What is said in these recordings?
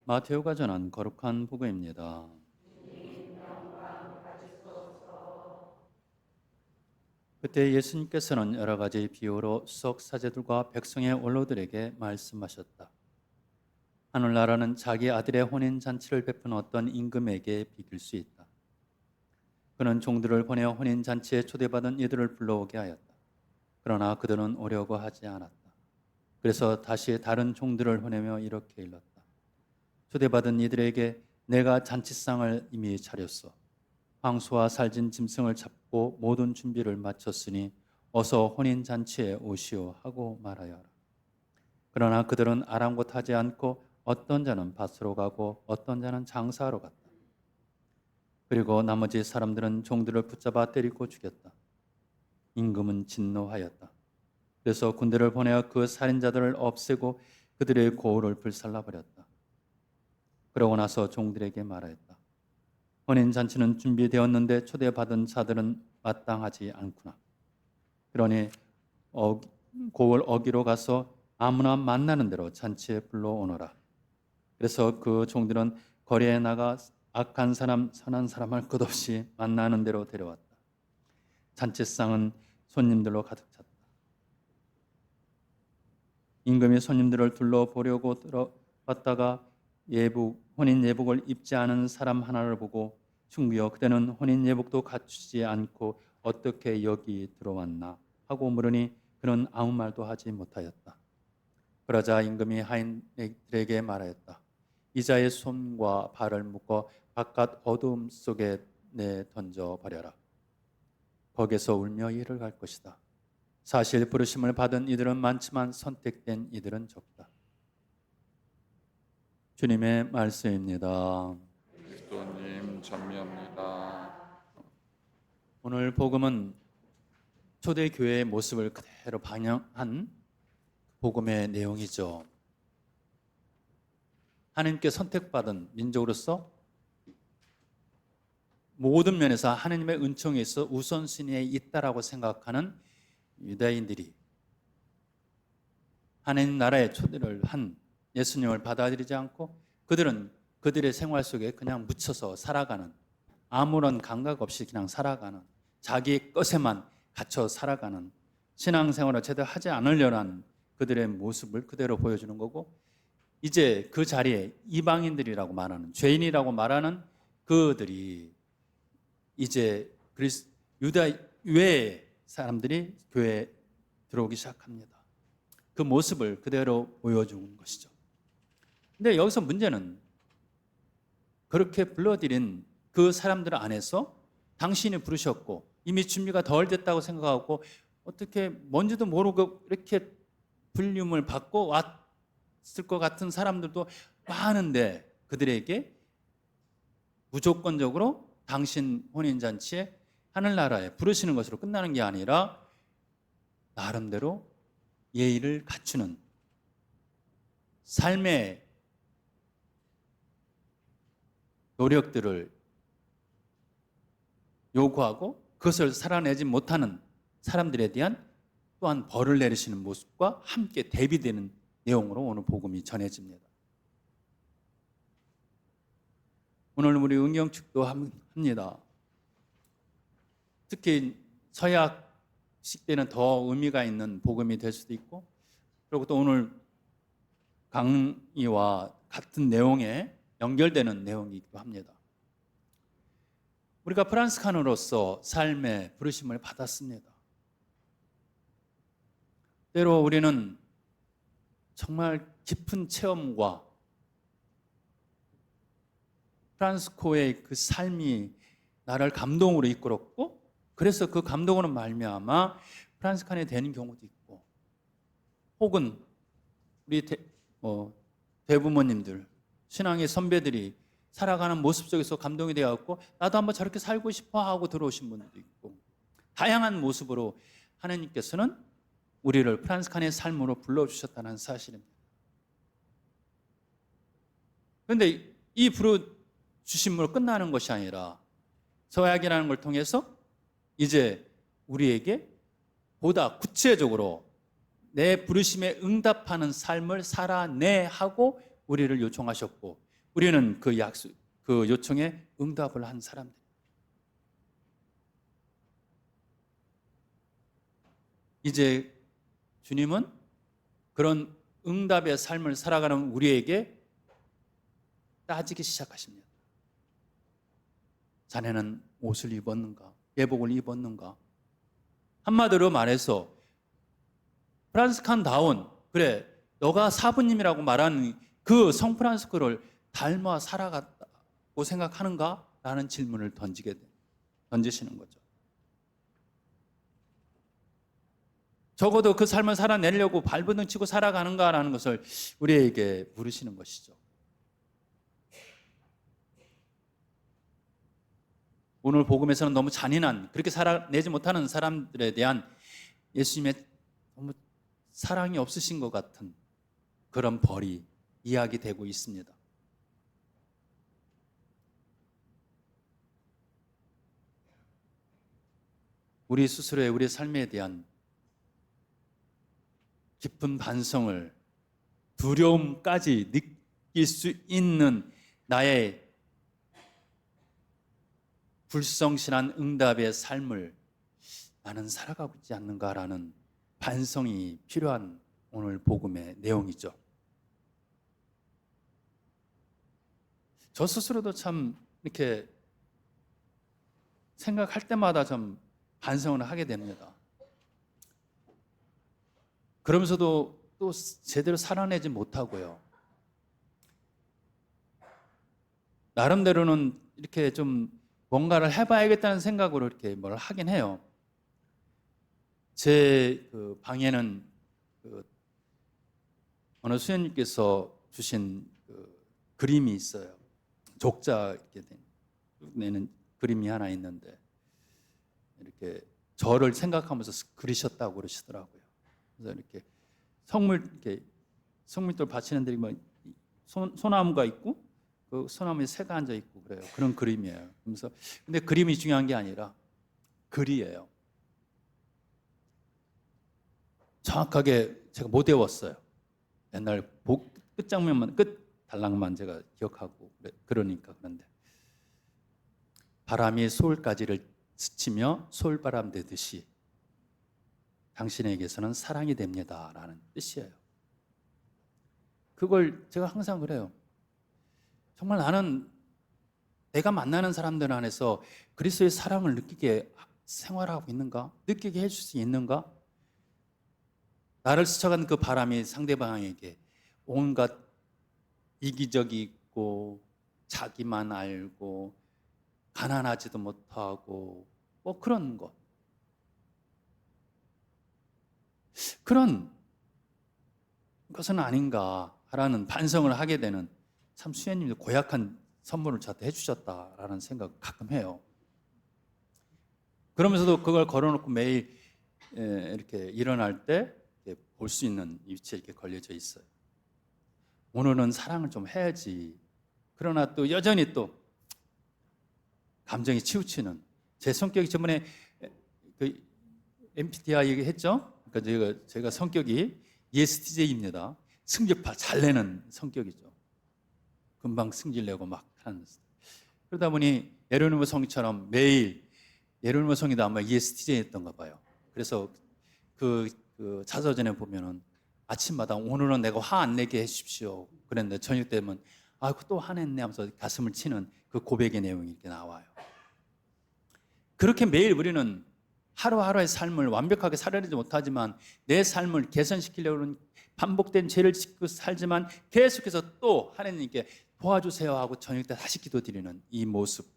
마테오가 전한 거룩한 복음입니다. 그때 예수님께서는 여러 가지 비유로 수석 사제들과 백성의 원로들에게 말씀하셨다. 하늘나라는 자기 아들의 혼인 잔치를 베푼 어떤 임금에게 비길 수 있다. 그는 종들을 보내어 혼인 잔치에 초대받은 이들을 불러오게 하였다. 그러나 그들은 오려고 하지 않았다. 그래서 다시 다른 종들을 보내며 이렇게 일렀다. 초대받은 이들에게 내가 잔치상을 이미 차렸어. 황소와 살진 짐승을 잡고 모든 준비를 마쳤으니 어서 혼인 잔치에 오시오 하고 말하여라. 그러나 그들은 아랑곳하지 않고 어떤 자는 밭으로 가고 어떤 자는 장사하러 갔다. 그리고 나머지 사람들은 종들을 붙잡아 때리고 죽였다. 임금은 진노하였다. 그래서 군대를 보내어 그 살인자들을 없애고 그들의 고을을 불살라버렸다. 그러고 나서 종들에게 말하였다. 혼인잔치는 준비되었는데 초대받은 자들은 마땅하지 않구나. 그러니 고을 어기로 가서 아무나 만나는 대로 잔치에 불러오너라. 그래서 그 종들은 거리에 나가 악한 사람, 선한 사람을 끝없이 만나는 대로 데려왔다. 잔치상은 손님들로 가득 찼다. 임금이 손님들을 둘러보려고 들어왔다가 혼인 예복을 입지 않은 사람 하나를 보고 충기여 그대는 혼인 예복도 갖추지 않고 어떻게 여기 들어왔나 하고 물으니 그는 아무 말도 하지 못하였다. 그러자 임금이 하인들에게 말하였다. 이자의 손과 발을 묶어 바깥 어두움 속에 내던져 버려라. 거기서 울며 이를 갈 것이다. 사실 부르심을 받은 이들은 많지만 선택된 이들은 적다. 주님의 말씀입니다. 그리스도님 전미합니다. 오늘 복음은 초대교회의 모습을 그대로 반영한 복음의 내용이죠. 하나님께 선택받은 민족으로서 모든 면에서 하나님의 은총에 있어 우선순위에 있다라고 생각하는 유다인들이 하나님 나라의 초대를 한 예수님을 받아들이지 않고 그들은 그들의 생활 속에 그냥 묻혀서 살아가는, 아무런 감각 없이 그냥 살아가는, 자기 것에만 갇혀 살아가는, 신앙생활을 제대로 하지 않으려는 그들의 모습을 그대로 보여주는 거고, 이제 그 자리에 이방인들이라고 말하는, 죄인이라고 말하는 그들이 이제 유다 외의 사람들이 교회에 들어오기 시작합니다. 그 모습을 그대로 보여주는 것이죠. 근데 여기서 문제는 그렇게 불러들인 그 사람들 안에서 당신이 부르셨고 이미 준비가 덜 됐다고 생각하고 어떻게 뭔지도 모르고 이렇게 불림을 받고 왔을 것 같은 사람들도 많은데 그들에게 무조건적으로 당신 혼인잔치에 하늘나라에 부르시는 것으로 끝나는 게 아니라 나름대로 예의를 갖추는 삶의 노력들을 요구하고 그것을 살아내지 못하는 사람들에 대한 또한 벌을 내리시는 모습과 함께 대비되는 내용으로 오늘 복음이 전해집니다. 오늘 우리 응용축도 합니다. 특히 서약식 때는 더 의미가 있는 복음이 될 수도 있고, 그리고 또 오늘 강의와 같은 내용에 연결되는 내용이기도 합니다. 우리가 프란스칸으로서 삶의 부르심을 받았습니다. 때로 우리는 정말 깊은 체험과 프란스코의 그 삶이 나를 감동으로 이끌었고, 그래서 그 감동으로 말미암아 프란스칸이 되는 경우도 있고, 혹은 우리 대부모님들, 신앙의 선배들이 살아가는 모습 속에서 감동이 되었고 나도 한번 저렇게 살고 싶어 하고 들어오신 분들도 있고, 다양한 모습으로 하나님께서는 우리를 프란스칸의 삶으로 불러주셨다는 사실입니다. 그런데 이 부르주심으로 끝나는 것이 아니라 서약이라는 걸 통해서 이제 우리에게 보다 구체적으로 내 부르심에 응답하는 삶을 살아내 하고 우리를 요청하셨고, 우리는 그 요청에 응답을 한 사람들. 이제 주님은 그런 응답의 삶을 살아가는 우리에게 따지기 시작하십니다. 자네는 옷을 입었는가? 예복을 입었는가? 한마디로 말해서 프란스칸다운, 그래, 너가 사부님이라고 말하는 그 성프란스코를 닮아 살아갔다고 생각하는가? 라는 질문을 던지시는 거죠. 적어도 그 삶을 살아내려고 발버둥 치고 살아가는가라는 것을 우리에게 물으시는 것이죠. 오늘 복음에서는 너무 잔인한, 그렇게 살아내지 못하는 사람들에 대한 예수님의 너무 사랑이 없으신 것 같은 그런 벌이 이야기되고 있습니다. 우리 스스로의 우리 삶에 대한 깊은 반성을, 두려움까지 느낄 수 있는 나의 불성실한 응답의 삶을 나는 살아가고 있지 않는가라는 반성이 필요한 오늘 복음의 내용이죠. 저 스스로도 참 이렇게 생각할 때마다 좀 반성을 하게 됩니다. 그러면서도 또 제대로 살아내지 못하고요. 나름대로는 이렇게 좀 뭔가를 해봐야겠다는 생각으로 이렇게 뭘 하긴 해요. 제 그 방에는 어느 수녀님께서 주신 그림이 있어요. 족자 이렇게 내는 그림이 하나 있는데 이렇게 저를 생각하면서 그리셨다고 그러시더라고요. 그래서 이렇게 성물돌 바치는 데뭐 소나무가 있고 그 소나무에 새가 앉아 있고 그래요. 그런 그림이에요. 그래서 근데 그림이 중요한 게 아니라 글이에요. 정확하게 제가 못 외웠어요. 옛날 끝장면만 끝단락만 제가 기억하고 그러니까. 그런데 바람이 소울까지를 스치며 소울바람 되듯이 당신에게서는 사랑이 됩니다 라는 뜻이에요. 그걸 제가 항상 그래요. 정말 나는 내가 만나는 사람들 안에서 그리스도의 사랑을 느끼게 생활하고 있는가? 느끼게 해줄 수 있는가? 나를 스쳐간 그 바람이 상대방에게 온갖 이기적이고 자기만 알고 가난하지도 못하고 뭐 그런 것, 그런 것은 아닌가라는 반성을 하게 되는, 참 수녀님도 고약한 선물을 저한테 해주셨다라는 생각 가끔 해요. 그러면서도 그걸 걸어놓고 매일 이렇게 일어날 때 볼 수 있는 위치에 이렇게 걸려져 있어요. 오늘은 사랑을 좀 해야지. 그러나 또 여전히 또 감정이 치우치는, 제 성격이 저번에 그 MBTI 얘기했죠? 그러니까 제가 성격이 ESTJ입니다. 승격파 잘 내는 성격이죠. 금방 승질내고 막 하는. 그러다 보니 예루니모 성처럼 매일, 예루니모 성이도 아마 ESTJ였던가 봐요. 그래서 그 자서전에 보면은 아침마다 오늘은 내가 화 안 내게 해주십시오. 그랬는데 저녁 되면 또 화냈네 하면서 가슴을 치는 그 고백의 내용이 이렇게 나와요. 그렇게 매일 우리는 하루하루의 삶을 완벽하게 살아내지 못하지만 내 삶을 개선시키려고는 반복된 죄를 짓고 살지만 계속해서 또 하나님께 도와주세요 하고 저녁 때 다시 기도드리는 이 모습,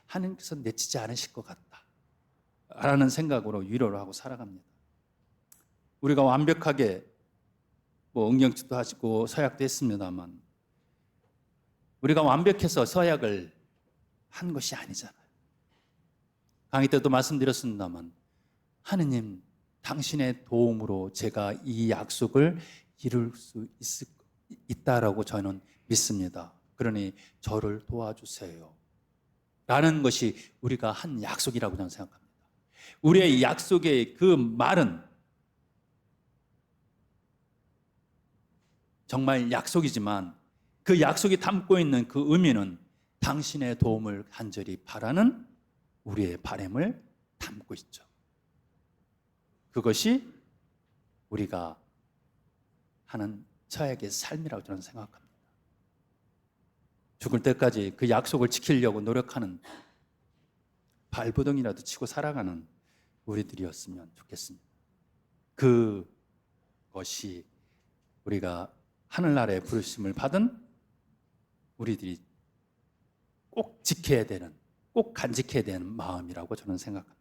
하나님께서 내치지 않으실 것 같다 라는 생각으로 위로를 하고 살아갑니다. 우리가 완벽하게 응경치도 하시고 서약도 했습니다만 우리가 완벽해서 서약을 한 것이 아니잖아요. 강의 때도 말씀드렸습니다만 하느님, 당신의 도움으로 제가 이 약속을 이룰 수 있다라고 저는 믿습니다. 그러니 저를 도와주세요 라는 것이 우리가 한 약속이라고 저는 생각합니다. 우리의 약속의 그 말은 정말 약속이지만 그 그 약속이 담고 있는 그 의미는 당신의 도움을 간절히 바라는 우리의 바람을 담고 있죠. 그것이 우리가 하는 저에게 삶이라고 저는 생각합니다. 죽을 때까지 그 약속을 지키려고 노력하는 발버둥이라도 치고 살아가는 우리들이었으면 좋겠습니다. 그것이 우리가 하늘나라의 부르심을 받은 우리들이 꼭 지켜야 되는, 꼭 간직해야 되는 마음이라고 저는 생각합니다.